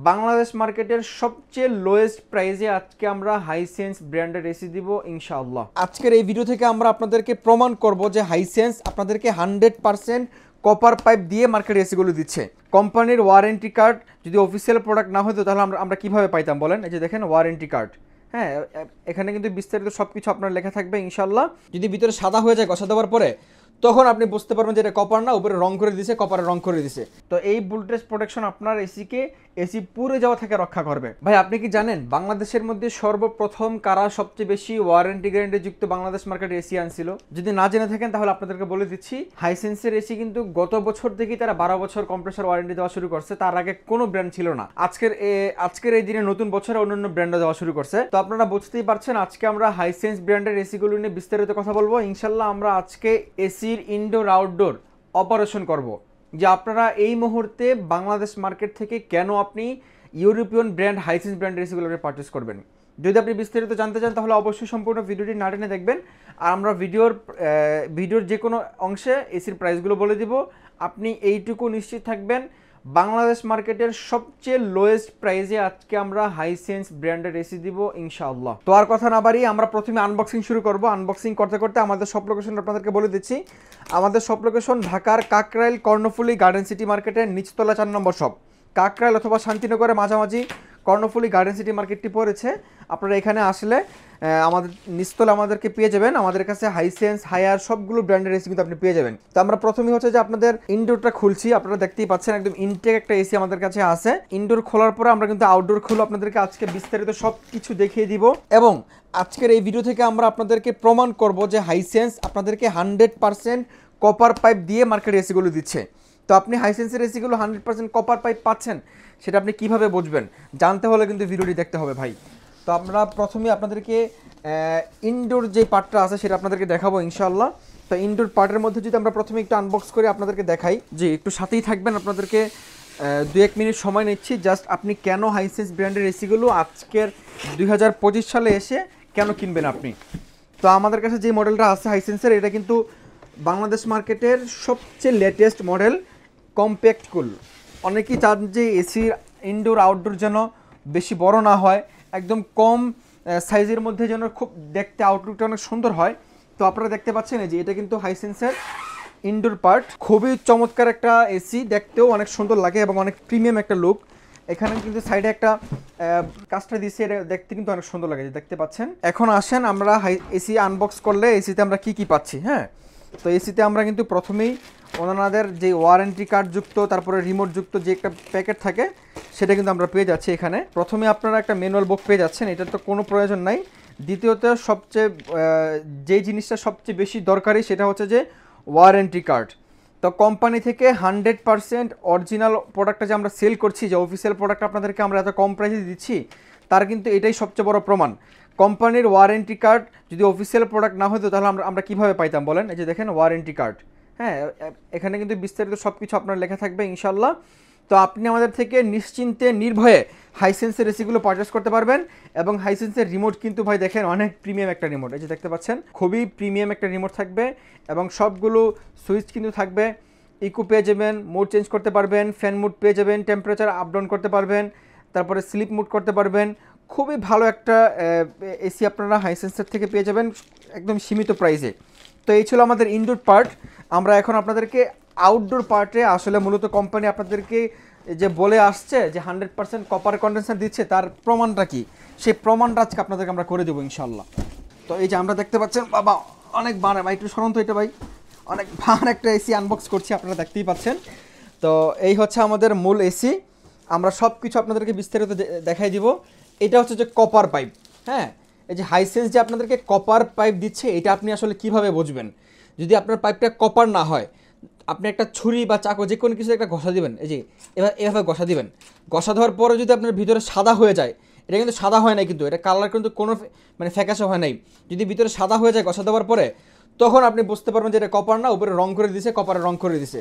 বাংলাদেশ মার্কেটের সবচেয়ে লোয়েস্ট প্রাইসে আজকে আমরা হাইসেন্স ব্র্যান্ডের এসি দিব ইনশাআল্লাহ। আজকের এই ভিডিও থেকে আমরা আপনাদেরকে প্রমাণ করব যে হাইসেন্স আপনাদেরকে 100% কপার পাইপ দিয়ে মার্কেটে এসিগুলো দিচ্ছে। কোম্পানির ওয়ারেন্টি কার্ড যদি অফিসিয়াল প্রোডাক্ট না হতো তাহলে আমরা কিভাবে পাইতাম বলেন? এই যে দেখেন ওয়ারেন্টি কার্ড, হ্যাঁ, এখানে কিন্তু বিস্তারিত সব কিছু আপনার লেখা থাকবে ইনশাআল্লাহ। যদি ভিতরে সাদা হয়ে যায় ঘষা দেওয়ার পরে, তখন আপনি বুঝতে পারবেন যে এটা কপার না, উপরে রং করে দিছে, কপারে রং করে দিছে। তো এই ভোল্টেজ প্রোটেকশন আপনার এসি পুড়ে যাওয়া থেকে রক্ষা করবে। ভাই আপনি কি জানেন বাংলাদেশের মধ্যে সর্বপ্রথম কারা সবচেয়ে বেশি ওয়ারেন্টি গ্যারান্টি যুক্ত বাংলাদেশ মার্কেটে এসি আনছিল? যদি না জেনে থাকেন তাহলে আপনাদেরকে বলে দিচ্ছি, হাইসেন্সের এসি কিন্তু গত বছর থেকেই তারা 12 বছর কম্প্রেসর ওয়ারেন্টি দেওয়া শুরু করছে। তার আগে কোনো ব্র্যান্ড ছিল না। আজকের এই দিনে নতুন বছরে অন্যান্য ব্র্যান্ডও দেওয়া শুরু করছে। তো আপনারা বুঝতেই পারছেন আজকে আমরা হাইসেন্স ব্র্যান্ডের এসিগুলো নিয়ে বিস্তারিত কথা বলবো ইনশাল্লাহ। আমরা আজকে এসির ইনডোর আউটডোর অপারেশন করব, যে আপনারা এই মুহূর্তে বাংলাদেশ মার্কেট থেকে কেন আপনি ইউরোপিয়ান ব্র্যান্ড হাইসেন্স ব্র্যান্ডের এসিগুলো পারচেস করবেন। যদি আপনি বিস্তারিত জানতে চান তাহলে অবশ্যই সম্পূর্ণ ভিডিওটি না টেনে দেখবেন। আর আমরা ভিডিওর যে কোনো অংশে এসির প্রাইসগুলো বলে দিব। আপনি এইটুকু নিশ্চিত থাকবেন বাংলাদেশ মার্কেটের সবচেয়ে লোয়েস্ট প্রাইসে আজকে আমরা হাইসেন্স ব্র্যান্ডের এসি দিব ইনশাআল্লাহ। তো আর কথা না বাড়িয়ে আমরা প্রথমে আনবক্সিং শুরু করব। আনবক্সিং করতে করতে আমাদের সব লোকেশন আপনাদেরকে বলে দিচ্ছি। আমাদের সব লোকেশন ঢাকার কাকরাইল কর্ণফুলী গার্ডেন সিটি মার্কেটের নিচতলা 4 নম্বর শপ। কাকরাইল অথবা শান্তিনগরের মাঝামাঝি কর্ণফুলী গার্ডেন সিটি মার্কেটটি পড়েছে। আপনারা এখানে আসলে আমাদের নিচতলা আমাদেরকে পেয়ে যাবেন। আমাদের কাছে হাইসেন্স, হায়ার সবগুলো ব্র্যান্ডের এসি কিন্তু আপনি পেয়ে যাবেন। তো আমরা প্রথমেই হচ্ছে যে আপনাদের ইনডোরটা খুলছি। আপনারা দেখতেই পাচ্ছেন একদম ইনটেক একটা এসি আমাদের কাছে আছে। ইনডোর খোলার পরে আমরা কিন্তু আউটডোর খুলে আপনাদেরকে আজকে বিস্তারিত সব কিছু দেখিয়ে দিব। এবং আজকের এই ভিডিও থেকে আমরা আপনাদেরকে প্রমাণ করব যে হাইসেন্স আপনাদেরকে 100% কপার পাইপ দিয়ে মার্কেটে এসিগুলো দিচ্ছে। তো আপনি হাইসেন্সের এসিগুলো 100% কপার পাইপ পাচ্ছেন, সেটা আপনি কিভাবে বুঝবেন? জানতে হলে কিন্তু ভিডিওটি দেখতে হবে ভাই। তো আমরা প্রথমে আপনাদেরকে ইনডোর যে পার্টটা আছে সেটা আপনাদেরকে দেখাবো ইনশাআল্লাহ। তো ইনডোর পার্টের মধ্যে যদি আমরা প্রথমে একটু আনবক্স করে আপনাদেরকে দেখাই, যে একটু সাথেই থাকবেন, আপনাদেরকে 2-1 মিনিট সময় নিচ্ছি। জাস্ট আপনি কেন হাইসেন্স ব্র্যান্ডের এসিগুলো আজকের 2025 সালে এসে কেন কিনবেন আপনি। তো আমাদের কাছে যে মডেলটা আছে হাইসেন্সের, এটা কিন্তু বাংলাদেশ মার্কেটের সবচেয়ে লেটেস্ট মডেল, কম্প্যাক্ট কুল। অনেকেই চান যে এসির ইনডোর আউটডোর যেন বেশি বড় না হয়, একদম কম সাইজের মধ্যে যেন খুব দেখতে আউটলুকটা অনেক সুন্দর হয়। তো আপনারা দেখতে পাচ্ছেন যে এটা কিন্তু হাইসেন্সের ইনডোর পার্ট। খুবই চমৎকার একটা এসি, দেখতেও অনেক সুন্দর লাগে এবং অনেক প্রিমিয়াম একটা লুক। এখানে কিন্তু সাইডে একটা কাজটা দিয়েছে, এটা দেখতে কিন্তু অনেক সুন্দর লাগে, দেখতে পাচ্ছেন। এখন আসেন আমরা এসি আনবক্স করলে এসিতে আমরা কি পাচ্ছি। হ্যাঁ, তো এসিতে আমরা কিন্তু প্রথমেই ওনাদের যে ওয়ারেন্টি কার্ড যুক্ত, তারপরে রিমোট যুক্ত যে একটা প্যাকেট থাকে সেটা কিন্তু আমরা পেয়ে যাচ্ছি এখানে। প্রথমে আপনারা একটা ম্যানুয়াল বুক পেয়ে যাচ্ছেন, এটার তো কোনো প্রয়োজন নাই। দ্বিতীয়ত যে জিনিসটা সবচেয়ে বেশি দরকারি সেটা হচ্ছে যে ওয়ারেন্টি কার্ড। তো কোম্পানি থেকে 100% অরিজিনাল প্রোডাক্টটা যে আমরা সেল করছি, যে অফিসিয়াল প্রোডাক্ট আপনাদেরকে আমরা এত কম প্রাইসে দিচ্ছি, তার কিন্তু এটাই সবচেয়ে বড় প্রমাণ। কোম্পানির ওয়ারেন্টি কার্ড যদি অফিসিয়াল প্রোডাক্ট না হতো তাহলে আমরা কিভাবে পাইতাম বলেন? এই যে দেখেন ওয়ারেন্টি কার্ড, হ্যাঁ, এখানে কিন্তু বিস্তারিত সব কিছু আপনার লেখা থাকবে ইনশাআল্লাহ। তো আপনি আমাদের থেকে নিশ্চিন্তে নির্ভয়ে হাইসেন্সের এসিগুলো পারচেস করতে পারবেন। এবং হাইসেন্সের রিমোট কিন্তু ভাই দেখেন অনেক প্রিমিয়াম একটা রিমোট, এই যে দেখতে পাচ্ছেন, খুবই প্রিমিয়াম একটা রিমোট থাকবে। এবং সবগুলো সুইচ কিন্তু থাকবে। ইকো পেয়ে যাবেন, মোড চেঞ্জ করতে পারবেন, ফ্যান মুড পেয়ে যাবেন, টেম্পারেচার আপ ডাউন করতে পারবেন, তারপরে স্লিপ মুড করতে পারবেন। খুবই ভালো একটা এসি আপনারা হাইসেন্সের থেকে পেয়ে যাবেন একদম সীমিত প্রাইসে। তো এই ছিল আমাদের ইনডোর পার্ট। আমরা এখন আপনাদেরকে আউটডোর পার্টে আসলে মূলত কোম্পানি আপনাদেরকে যে বলে আসছে যে 100% কপার কন্ডেন্সার দিচ্ছে, তার প্রমাণটা কি, সেই প্রমাণটা আজকে আপনাদেরকে আমরা করে দেবো ইনশাআল্লাহ। তো এই যে আমরা দেখতে পাচ্ছেন, বাবা অনেক বাড়ে ভাই, একটু সরন্ত এটা ভাই, অনেক ভার একটা এসি আনবক্স করছি, আপনারা দেখতেই পাচ্ছেন। তো এই হচ্ছে আমাদের মূল এসি। আমরা সব কিছু আপনাদেরকে বিস্তারিত দেখাই দিব। এটা হচ্ছে যে কপার পাইপ। হ্যাঁ, এই যে হাইসেন্স যে আপনাদেরকে কপার পাইপ দিচ্ছে, এটা আপনি আসলে কিভাবে বুঝবেন? যদি আপনার পাইপটা কপার না হয়, আপনি একটা ছুরি বা চাকু যে কোনো কিছু একটা ঘষা দিবেন, এই যে এভাবে ঘষা দিবেন। ঘষা দেওয়ার পরে যদি আপনার ভিতরে সাদা হয়ে যায়, এটা কিন্তু সাদা হয় নাই, কিন্তু এটা কালার কিন্তু কোনো ফ্যাকাশে হয় নাই। যদি ভিতরে সাদা হয়ে যায় ঘষা দেওয়ার পরে, তখন আপনি বুঝতে পারবেন যে এটা কপার না, উপরে রং করে দিয়েছে, কপারে রং করে দিয়েছে।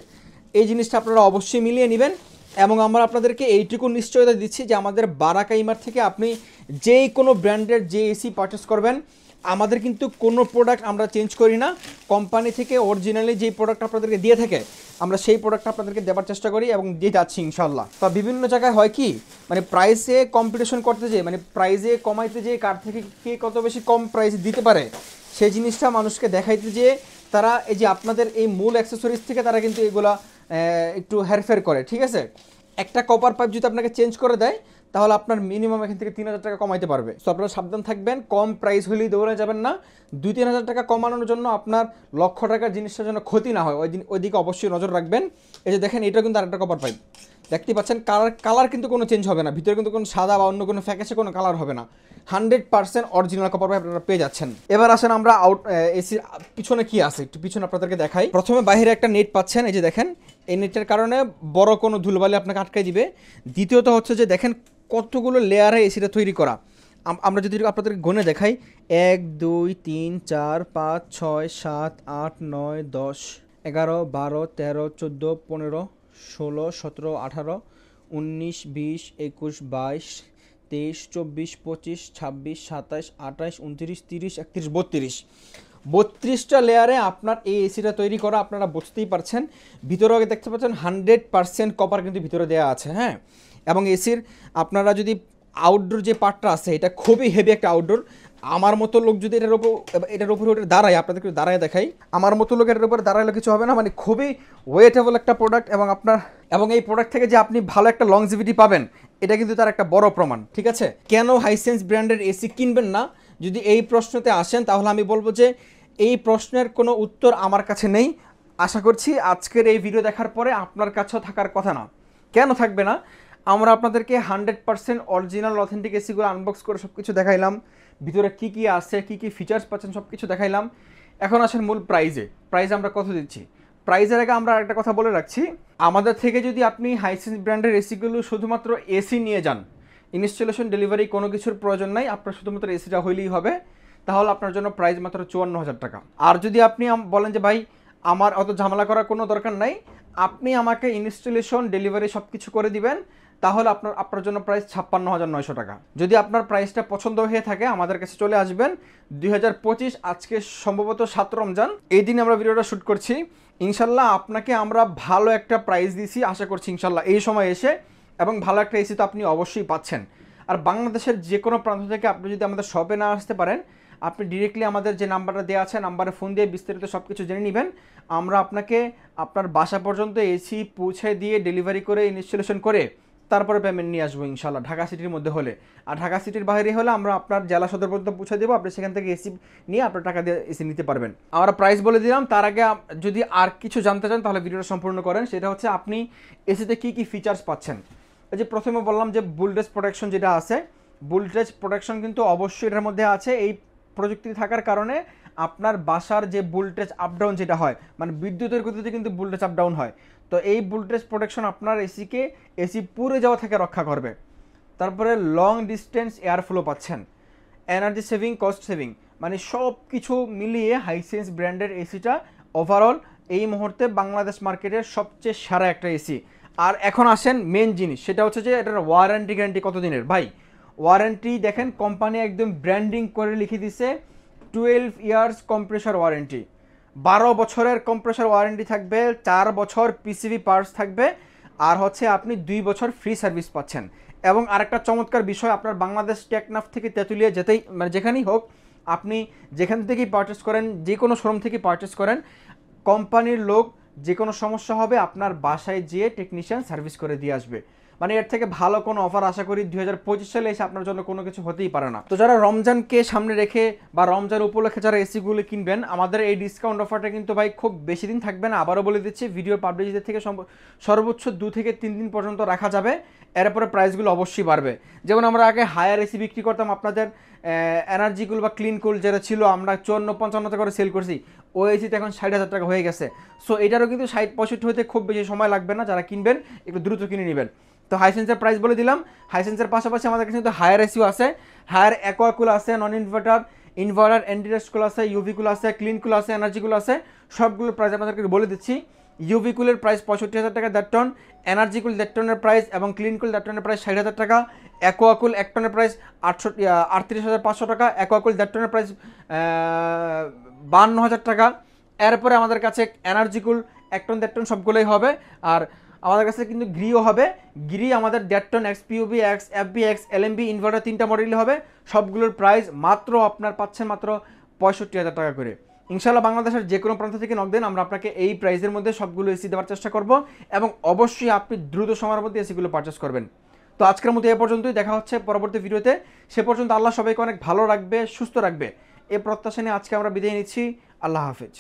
এই জিনিসটা আপনারা অবশ্যই মিলিয়ে নেবেন। এবং আমরা আপনাদেরকে এইটুকু নিশ্চয়তা দিচ্ছি যে আমাদের বারাকা ইমার থেকে আপনি যেই কোনো ব্র্যান্ডের যে এসি পারচেস করবেন, আমাদের কিন্তু কোনো প্রোডাক্ট আমরা চেঞ্জ করি না, কোম্পানি থেকে অরিজিনালি যেই প্রোডাক্ট আপনাদেরকে দিয়ে থাকে আমরা সেই প্রোডাক্ট আপনাদেরকে দেওয়ার চেষ্টা করি এবং দিয়ে যাচ্ছি ইনশাল্লাহ। তো বিভিন্ন জায়গায় হয় কি, মানে প্রাইসে কম্পিটিশন করতে যেয়ে, মানে প্রাইসে কমাইতে যেয়ে কার থেকে কে কত বেশি কম প্রাইসে দিতে পারে সেই জিনিসটা মানুষকে দেখাইতে যেয়ে তারা এই যে আপনাদের এই মূল অ্যাক্সেসরিজ থেকে তারা কিন্তু এগুলা একটু হেরফের করে, ঠিক আছে। একটা কপার পাইপ যদি আপনাকে চেঞ্জ করে দেয় তাহলে আপনার মিনিমাম এখান থেকে 3,000 টাকা কমাইতে পারবে। সো আপনারা সাবধান থাকবেন, কম প্রাইস হলেই দৌড়ে যাবেন না। 2-3 হাজার টাকা কমানোর জন্য আপনার লক্ষ টাকার জিনিসটার জন্য ক্ষতি না হয় ওইদিকে অবশ্যই নজর রাখবেন। এই যে দেখেন, এটা কিন্তু আরেকটা কপার পাইপ, দেখতে পাচ্ছেন কালার কিন্তু কোনো চেঞ্জ হবে না, ভিতরে কিন্তু কোনো সাদা বা অন্য কোনো ফ্যাকেসে কোনো কালার হবে না, 100% অরিজিনাল কপার পাইপ আপনারা পেয়ে যাচ্ছেন। এবার আসেন আমরা এসির পিছনে কি আছে একটু পিছনে আপনাদেরকে দেখাই। প্রথমে বাইরে একটা নেট পাচ্ছেন, এই যে দেখেন, এই নেটের কারণে বড় কোনো ধুলবালি আপনাকে আটকাই দিবে। দ্বিতীয়ত হচ্ছে যে দেখেন কতগুলো লেয়ারে এসিটা তৈরি করা। আমরা যদি আপনাদেরকে গুনে দেখাই, 1 2 3 4 5 6 7 8 9 10 11 12 13 14 15 16 17 18 19 20 21 22 23 24 25 26 27 28 29 30 31 32টা লেয়ারে আপনার এই এসিটা তৈরি করা। আপনারা বুঝতেই পারছেন, ভিতরে আগে দেখতে পাচ্ছেন 100% কপার কিন্তু ভিতরে দেওয়া আছে, হ্যাঁ। এবং এসির আপনারা যদি আউটডোর যে পার্টটা আছে এটা খুবই হেভি একটা আউটডোর। আমার মতো লোক যদি এটার উপরে ওটা দাঁড়ায়, আপনাদেরকে দাঁড়ায় দেখাই, আমার মতো লোক এটার উপরে দাঁড়ালে কিছু হবে না, মানে খুবই ওয়েটেবল একটা প্রোডাক্ট। এবং এই প্রোডাক্ট থেকে যে আপনি ভালো একটা লংজিভিটি পাবেন এটা কিন্তু তার একটা বড় প্রমাণ, ঠিক আছে। কেন হাইসেন্স ব্র্যান্ডের এসি কিনবেন না যদি এই প্রশ্নতে আসেন, তাহলে আমি বলবো যে এই প্রশ্নের কোনো উত্তর আমার কাছে নেই। আশা করছি আজকের এই ভিডিও দেখার পরে আপনার কাছেও থাকার কথা না। কেন থাকবে না? আমরা আপনাদেরকে 100% অরিজিনাল অথেন্টিক এসিগুলো আনবক্স করে সব কিছু দেখাইলাম, ভিতরে কী কী আছে, কী কী ফিচার্স পাচ্ছেন সব কিছু দেখাইলাম। এখন আসেন মূল প্রাইস আমরা কত দিচ্ছি। প্রাইসের আগে আমরা একটা কথা বলে রাখছি, আমাদের থেকে যদি আপনি হাইসেন্স ব্র্যান্ডের এসিগুলো শুধুমাত্র এসি নিয়ে যান, ইনস্টলেশন ডেলিভারি কোনো কিছুর প্রয়োজন নাই, আপনার শুধুমাত্র এসিটা হইলেই হবে, তাহলে আপনার জন্য প্রাইস মাত্র 54,000 টাকা। আর যদি আপনি বলেন যে ভাই আমার অত ঝামেলা করার কোনো দরকার নাই, আপনি আমাকে ইনস্টলেশন ডেলিভারি সব কিছু করে দিবেন, তাহলে আপনার জন্য প্রাইস 56,900 টাকা। যদি আপনার প্রাইসটা পছন্দ হয়ে থাকে আমাদের কাছে চলে আসবেন। 2025 আজকে সম্ভবত 7 রমজান, এই দিন আমরা ভিডিওটা শ্যুট করছি। ইনশাল্লাহ আপনাকে আমরা ভালো একটা প্রাইস দিছি, আশা করছি ইনশাল্লাহ এই সময় এসে, এবং ভালো একটা এসি তো আপনি অবশ্যই পাচ্ছেন। আর বাংলাদেশের যে কোনো প্রান্ত থেকে আপনি যদি আমাদের শপে না আসতে পারেন, আপনি ডিরেক্টলি আমাদের যে নাম্বারটা দেওয়া আছে নাম্বারে ফোন দিয়ে বিস্তারিত সব কিছু জেনে নেবেন। আমরা আপনাকে আপনার বাসা পর্যন্ত এসি পৌঁছে দিয়ে ডেলিভারি করে ইনস্টলেশন করে তারপরে পেমেন্ট নিয়ে আসবো ইনশাল্লাহ, ঢাকা সিটির মধ্যে হলে। আর ঢাকা সিটির বাইরে হলে আমরা আপনার জেলা সদর পর্যন্ত পৌঁছে দেবো, আপনি সেখান থেকে এসি নিয়ে আপনার টাকা দিয়ে এসি নিতে পারবেন। আমরা প্রাইস বলে দিলাম, তার আগে যদি আর কিছু জানতে চান তাহলে ভিডিওটা সম্পূর্ণ করেন। সেটা হচ্ছে আপনি এসিতে কী কী ফিচার্স পাচ্ছেন। এই যে প্রথমে বললাম যে ভোল্টেজ প্রোটেকশন যেটা আছে, ভোল্টেজ প্রোটেকশন কিন্তু অবশ্যই এটার মধ্যে আছে। এই প্রযুক্তি থাকার কারণে আপনার বাসার যে ভোল্টেজ আপডাউন যেটা হয়, মানে বিদ্যুতের গতিতে কিন্তু ভোল্টেজ আপডাউন হয়, তো এই ভোল্টেজ প্রোটেকশন আপনার এসি পুড়ে যাওয়া থেকে রক্ষা করবে। তারপরে লং ডিস্টেন্স এয়ার ফ্লো পাচ্ছেন, এনার্জি সেভিং, কস্ট সেভিং, মানে সব কিছু মিলিয়ে হাইসেন্স ব্র্যান্ডের এসিটা ওভারঅল এই মুহূর্তে বাংলাদেশ মার্কেটের সবচেয়ে সেরা একটা এসি। আর এখন আসেন মেন জিনিস, সেটা হচ্ছে যে এটার ওয়ারেন্টি গ্যারান্টি কত দিনের। ভাই ওয়ারেন্টি দেখেন কোম্পানি একদম ব্র্যান্ডিং করে লিখে দিছে 12 ইয়ার্স কম্প্রেসর ওয়ারেন্টি, 12 বছরের কম্প্রেসর ওয়ারেন্টি থাকবে, 4 বছর পিসিবি পার্টস থাকবে, আর হচ্ছে আপনি 2 বছর ফ্রি সার্ভিস পাচ্ছেন। এবং আরেকটা চমৎকার বিষয়, আপনার বাংলাদেশ টেকনাফ থেকে তেঁতুলিয়া যেতেই, মানে যেখানেই হোক, আপনি যেখান থেকেই পারচেস করেন, যে কোনো শোরুম থেকে পারচেস করেন, কোম্পানির লোক যে কোনো সমস্যা হবে আপনার বাসায় যেয়ে টেকনিশিয়ান সার্ভিস করে দিয়ে আসবে। মানে এর থেকে ভালো কোনো অফার আশা করি 2025 সালে এসে আপনার জন্য কোনো কিছু হতেই পারে না। তো যারা রমজানকে সামনে রেখে বা রমজান উপলক্ষে যারা এসিগুলো কিনবেন, আমাদের এই ডিসকাউন্ট অফারটা কিন্তু ভাই খুব বেশি দিন থাকবে না। আবারও বলে দিচ্ছি, ভিডিও পাবলিশদের থেকে সর্বোচ্চ 2 থেকে 3 দিন পর্যন্ত রাখা যাবে, এরপরে প্রাইসগুলো অবশ্যই বাড়বে। যেমন আমরা আগে হায়ার এসি বিক্রি করতাম, আপনাদের এনার্জিকুল বা ক্লিন কুল যেটা ছিল আমরা 54-55 টাকা করে সেল করছি, ওই এসিতে এখন 60,000 টাকা হয়ে গেছে। সো এটারও কিন্তু 60-65 হতে খুব বেশি সময় লাগবে না, যারা কিনবেন একটু দ্রুত কিনে নেবেন। তো হাইসেন্সের প্রাইস বলে দিলাম। হাইসেন্সের পাশাপাশি আমাদের কাছে কিন্তু হায়ার এসিও আছে, হায়ার অ্যাকোয়াকুল আছে, নন ইনভার্টার, ইনভার্টার, অ্যান্টিডাস্টকুল আছে, ইউভিকুল আছে, ক্লিনকুল আছে, এনার্জিকুল আছে, সবগুলো প্রাইস আপনাদেরকে বলে দিচ্ছি। ইউভি কুলের প্রাইস 65,000 টাকা 1.5 টন, এনার্জি কুল 1.5 টনের প্রাইস এবং ক্লিন কুল 1.5 টনের প্রাইস 60,000 টাকা, অ্যাকোয়াকুল 1 টনের প্রাইস 38,500 টাকা, অ্যাকোয়াকুল 1.5 টনের প্রাইস 52,000 টাকা। এরপরে আমাদের কাছে এনার্জি কুল 1 টন 1.5 টন সবগুলোই হবে। আর আমাদের কাছে কিন্তু গ্রিও হবে, গ্রি আমাদের 1.5 টন এক্সপিউবি X FB X LMB inverter 3টা মডেলই হবে। সবগুলোর প্রাইস মাত্র আপনার পাচ্ছেন মাত্র 65,000 টাকা করে। ইনশাআল্লাহ বাংলাদেশের যে কোনো প্রান্ত থেকে নক দেন, আমরা আপনাকে এই প্রাইসের মধ্যে সবগুলো এসি দেওয়ার চেষ্টা করব এবং অবশ্যই আপনি দ্রুত সময়ের মধ্যে এসিগুলো পারচেস করবেন। তো আজকের মতো এ পর্যন্তই, দেখা হচ্ছে পরবর্তী ভিডিওতে। সে পর্যন্ত আল্লাহ সবাইকে অনেক ভালো রাখবে, সুস্থ রাখবে, এই প্রত্যাশা নিয়ে আজকে আমরা বিদায় নিচ্ছি। আল্লাহ হাফেজ।